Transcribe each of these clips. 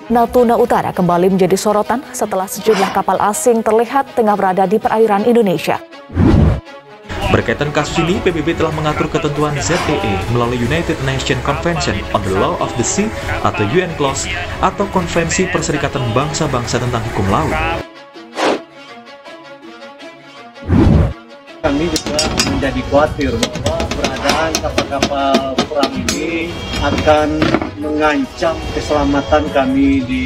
Natuna Utara kembali menjadi sorotan setelah sejumlah kapal asing terlihat tengah berada di perairan Indonesia. Berkaitan kasus ini, PBB telah mengatur ketentuan ZEE melalui United Nations Convention on the Law of the Sea atau UNCLOS atau Konvensi Perserikatan Bangsa-Bangsa tentang Hukum Laut. Kami juga menjadi khawatir bahwa keberadaan kapal-kapal perang ini akan mengancam keselamatan kami di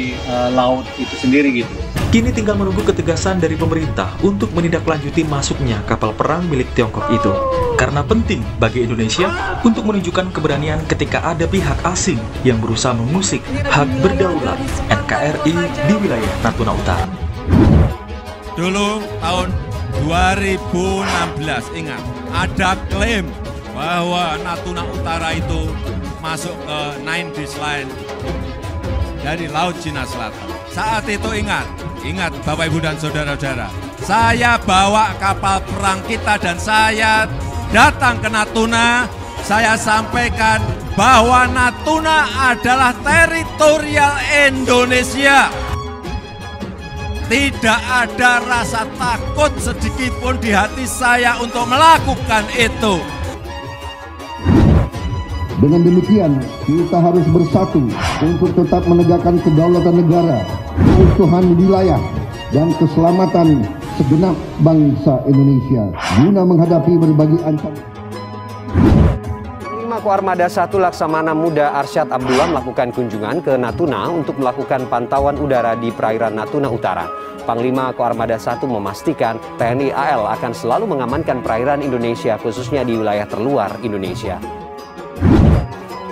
laut itu sendiri gitu. Kini tinggal menunggu ketegasan dari pemerintah untuk menindaklanjuti masuknya kapal perang milik Tiongkok itu. Karena penting bagi Indonesia untuk menunjukkan keberanian ketika ada pihak asing yang berusaha mengusik hak berdaulat NKRI di wilayah Natuna Utara. Dulu tahun 2016, ingat, ada klaim bahwa Natuna Utara itu masuk ke 9 Dash Line dari Laut Cina Selatan. Saat itu ingat Bapak Ibu dan Saudara-saudara, saya bawa kapal perang kita dan saya datang ke Natuna, saya sampaikan bahwa Natuna adalah teritorial Indonesia. Tidak ada rasa takut sedikit pun di hati saya untuk melakukan itu. Dengan demikian, kita harus bersatu untuk tetap menegakkan kedaulatan negara, keutuhan wilayah, dan keselamatan segenap bangsa Indonesia guna menghadapi berbagai ancaman. Panglima Koarmada 1 Laksamana Muda Arsyad Abdullah melakukan kunjungan ke Natuna untuk melakukan pantauan udara di perairan Natuna Utara. Panglima Koarmada 1 memastikan TNI AL akan selalu mengamankan perairan Indonesia, khususnya di wilayah terluar Indonesia.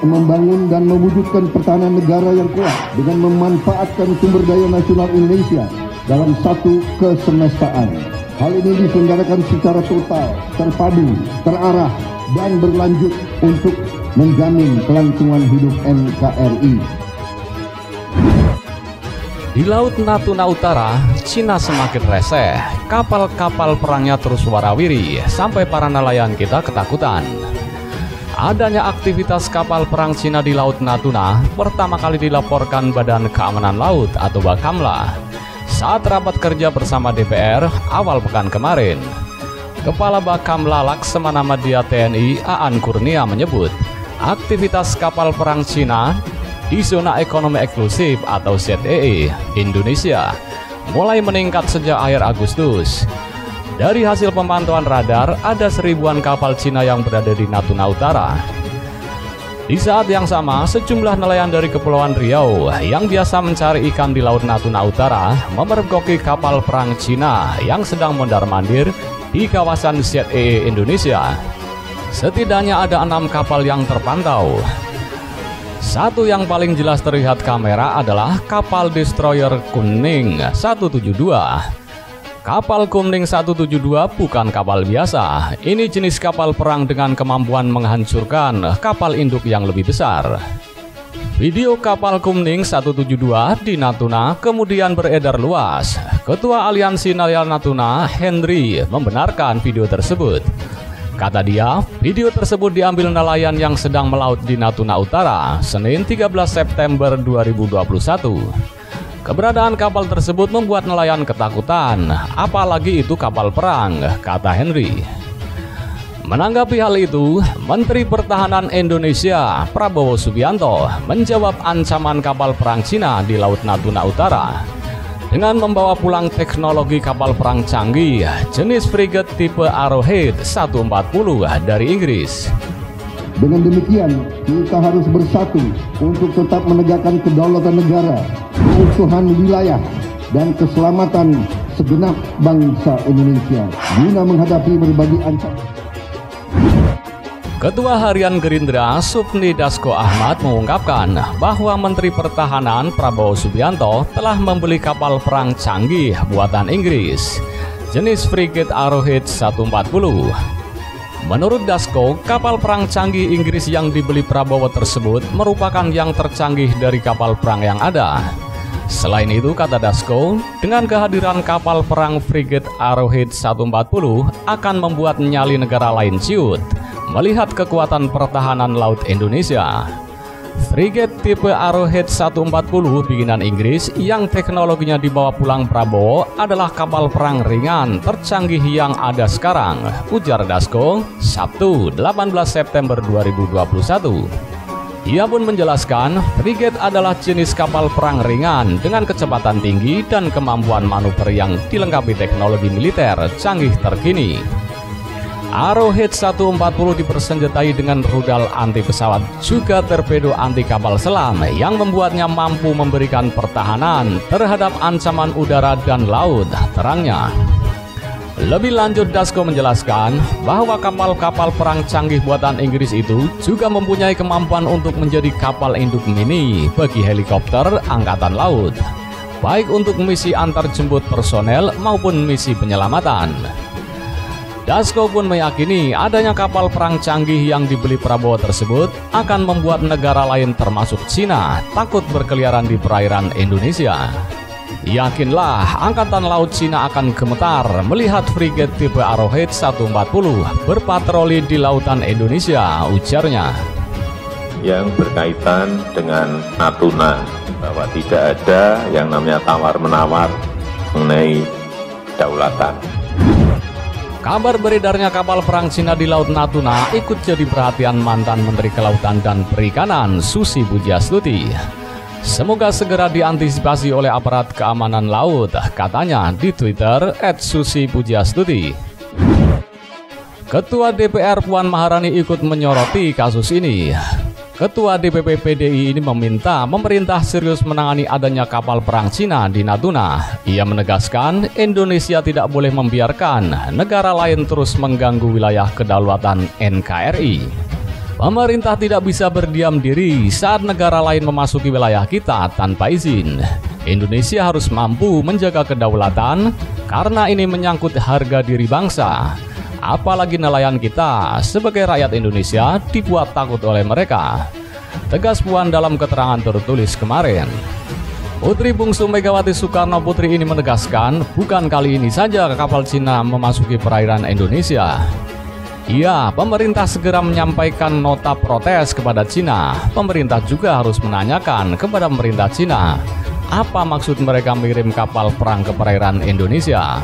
Membangun dan mewujudkan pertahanan negara yang kuat dengan memanfaatkan sumber daya nasional Indonesia dalam satu kesemestaan. Hal ini diselenggarakan secara total, terpadu, terarah, dan berlanjut untuk menjamin kelangsungan hidup NKRI. Di Laut Natuna Utara, Cina semakin reseh. Kapal-kapal perangnya terus warawiri sampai para nelayan kita ketakutan. Adanya aktivitas kapal perang Cina di Laut Natuna pertama kali dilaporkan Badan Keamanan Laut atau Bakamla saat rapat kerja bersama DPR awal pekan kemarin. Kepala Bakamla Laksamana Madya TNI Aan Kurnia menyebut aktivitas kapal perang Cina di zona ekonomi eksklusif atau ZEE Indonesia mulai meningkat sejak akhir Agustus. Dari hasil pemantauan radar, ada 1000-an kapal Cina yang berada di Natuna Utara. Di saat yang sama, sejumlah nelayan dari Kepulauan Riau yang biasa mencari ikan di Laut Natuna Utara memergoki kapal perang Cina yang sedang mondar-mandir di kawasan ZEE Indonesia. Setidaknya ada 6 kapal yang terpantau. Satu yang paling jelas terlihat kamera adalah kapal destroyer Kunming 172. Kapal Kunming 172 bukan kapal biasa. Ini jenis kapal perang dengan kemampuan menghancurkan kapal induk yang lebih besar. Video kapal Kunming 172 di Natuna kemudian beredar luas. Ketua Aliansi Nelayan Natuna, Henry, membenarkan video tersebut. Kata dia, video tersebut diambil nelayan yang sedang melaut di Natuna Utara, Senin 13 September 2021. Keberadaan kapal tersebut membuat nelayan ketakutan, apalagi itu kapal perang, kata Henry. Menanggapi hal itu, Menteri Pertahanan Indonesia Prabowo Subianto menjawab ancaman kapal perang Cina di Laut Natuna Utara dengan membawa pulang teknologi kapal perang canggih jenis frigate tipe Arrowhead 140 dari Inggris. Dengan demikian, kita harus bersatu untuk tetap menegakkan kedaulatan negara, keutuhan wilayah, dan keselamatan segenap bangsa Indonesia guna menghadapi berbagai ancaman. Ketua Harian Gerindra Supni Dasko Ahmad mengungkapkan bahwa Menteri Pertahanan Prabowo Subianto telah membeli kapal perang canggih buatan Inggris, jenis frigate Arrowhead 140. Menurut Dasko, kapal perang canggih Inggris yang dibeli Prabowo tersebut merupakan yang tercanggih dari kapal perang yang ada. Selain itu, kata Dasko, dengan kehadiran kapal perang frigate Arrowhead 140 akan membuat nyali negara lain ciut melihat kekuatan pertahanan laut Indonesia. Frigate tipe Arrowhead 140 bikinan Inggris yang teknologinya dibawa pulang Prabowo adalah kapal perang ringan tercanggih yang ada sekarang, ujar Dasko Sabtu 18 September 2021. Ia pun menjelaskan, frigate adalah jenis kapal perang ringan dengan kecepatan tinggi dan kemampuan manuver yang dilengkapi teknologi militer canggih terkini. Arrowhead 140 dipersenjatai dengan rudal anti pesawat juga torpedo anti kapal selam yang membuatnya mampu memberikan pertahanan terhadap ancaman udara dan laut, terangnya. Lebih lanjut, Dasko menjelaskan bahwa kapal-kapal perang canggih buatan Inggris itu juga mempunyai kemampuan untuk menjadi kapal induk mini bagi helikopter angkatan laut, baik untuk misi antar jemput personel maupun misi penyelamatan. Dasko pun meyakini adanya kapal perang canggih yang dibeli Prabowo tersebut akan membuat negara lain termasuk Cina takut berkeliaran di perairan Indonesia. Yakinlah Angkatan Laut Cina akan gemetar melihat frigate tipe Arrowhead 140 berpatroli di lautan Indonesia, ujarnya. Yang berkaitan dengan Natuna, bahwa tidak ada yang namanya tawar-menawar mengenai kedaulatan. Kabar beredarnya kapal perang Cina di Laut Natuna ikut jadi perhatian mantan Menteri Kelautan dan Perikanan Susi Pujiastuti. Semoga segera diantisipasi oleh aparat keamanan laut, katanya di Twitter @susi_pujiastuti. Ketua DPR Puan Maharani ikut menyoroti kasus ini. Ketua DPP PDI ini meminta pemerintah serius menangani adanya kapal perang Cina di Natuna. Ia menegaskan Indonesia tidak boleh membiarkan negara lain terus mengganggu wilayah kedaulatan NKRI. Pemerintah tidak bisa berdiam diri saat negara lain memasuki wilayah kita tanpa izin. Indonesia harus mampu menjaga kedaulatan karena ini menyangkut harga diri bangsa. Apalagi nelayan kita sebagai rakyat Indonesia dibuat takut oleh mereka, tegas Puan dalam keterangan tertulis kemarin. Putri bungsu Megawati Soekarno Putri ini menegaskan bukan kali ini saja kapal Cina memasuki perairan Indonesia. Iya, pemerintah segera menyampaikan nota protes kepada Cina. Pemerintah juga harus menanyakan kepada pemerintah Cina apa maksud mereka mengirim kapal perang ke perairan Indonesia.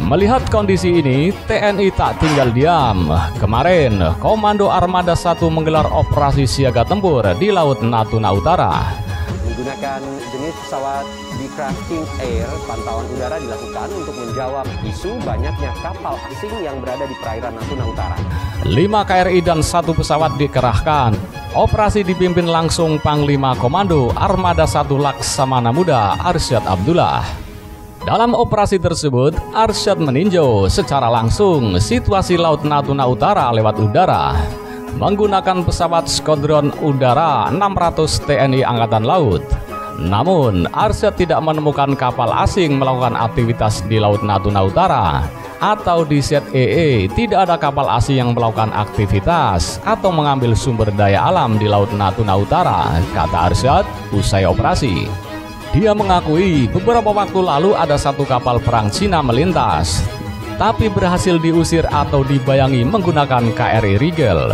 Melihat kondisi ini, TNI tak tinggal diam. Kemarin, Komando Armada 1 menggelar operasi siaga tempur di Laut Natuna Utara. Menggunakan jenis pesawat Beechcraft King Air, pantauan udara dilakukan untuk menjawab isu banyaknya kapal asing yang berada di perairan Natuna Utara. 5 KRI dan 1 pesawat dikerahkan. Operasi dipimpin langsung Panglima Komando Armada 1 Laksamana Muda Arsyad Abdullah. Dalam operasi tersebut, Arsyad meninjau secara langsung situasi Laut Natuna Utara lewat udara menggunakan pesawat Skuadron Udara 600 TNI Angkatan Laut. Namun, Arsyad tidak menemukan kapal asing melakukan aktivitas di Laut Natuna Utara atau di ZEE tidak ada kapal asing yang melakukan aktivitas atau mengambil sumber daya alam di Laut Natuna Utara, kata Arsyad usai operasi. Dia mengakui beberapa waktu lalu ada 1 kapal perang Cina melintas, tapi berhasil diusir atau dibayangi menggunakan KRI Rigel.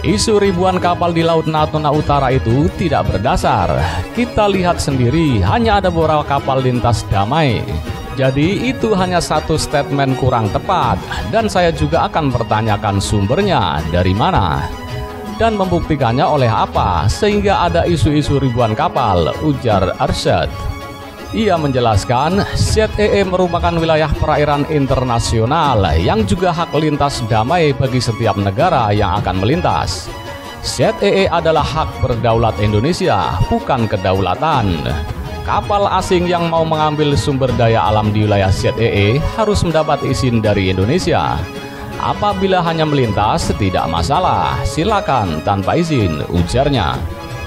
Isu ribuan kapal di Laut Natuna Utara itu tidak berdasar. Kita lihat sendiri, hanya ada beberapa kapal lintas damai. Jadi itu hanya satu statement kurang tepat, dan saya juga akan bertanyakan sumbernya dari mana dan membuktikannya oleh apa sehingga ada isu-isu ribuan kapal, ujar Arsyad. Ia menjelaskan ZEE merupakan wilayah perairan internasional yang juga hak lintas damai bagi setiap negara yang akan melintas. ZEE adalah hak berdaulat Indonesia, bukan kedaulatan. Kapal asing yang mau mengambil sumber daya alam di wilayah ZEE harus mendapat izin dari Indonesia. Apabila hanya melintas, tidak masalah, silakan tanpa izin, ujarnya.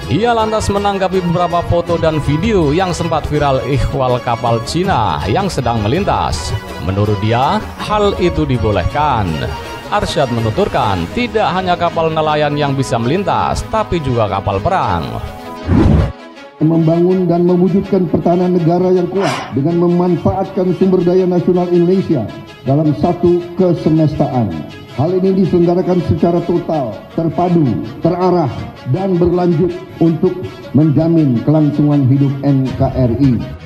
Ia lantas menanggapi beberapa foto dan video yang sempat viral ikhwal kapal Cina yang sedang melintas. Menurut dia, hal itu dibolehkan. Arsyad menuturkan, tidak hanya kapal nelayan yang bisa melintas, tapi juga kapal perang. Membangun dan mewujudkan pertahanan negara yang kuat dengan memanfaatkan sumber daya nasional Indonesia dalam satu kesemestaan. Hal ini diselenggarakan secara total, terpadu, terarah, dan berlanjut untuk menjamin kelangsungan hidup NKRI.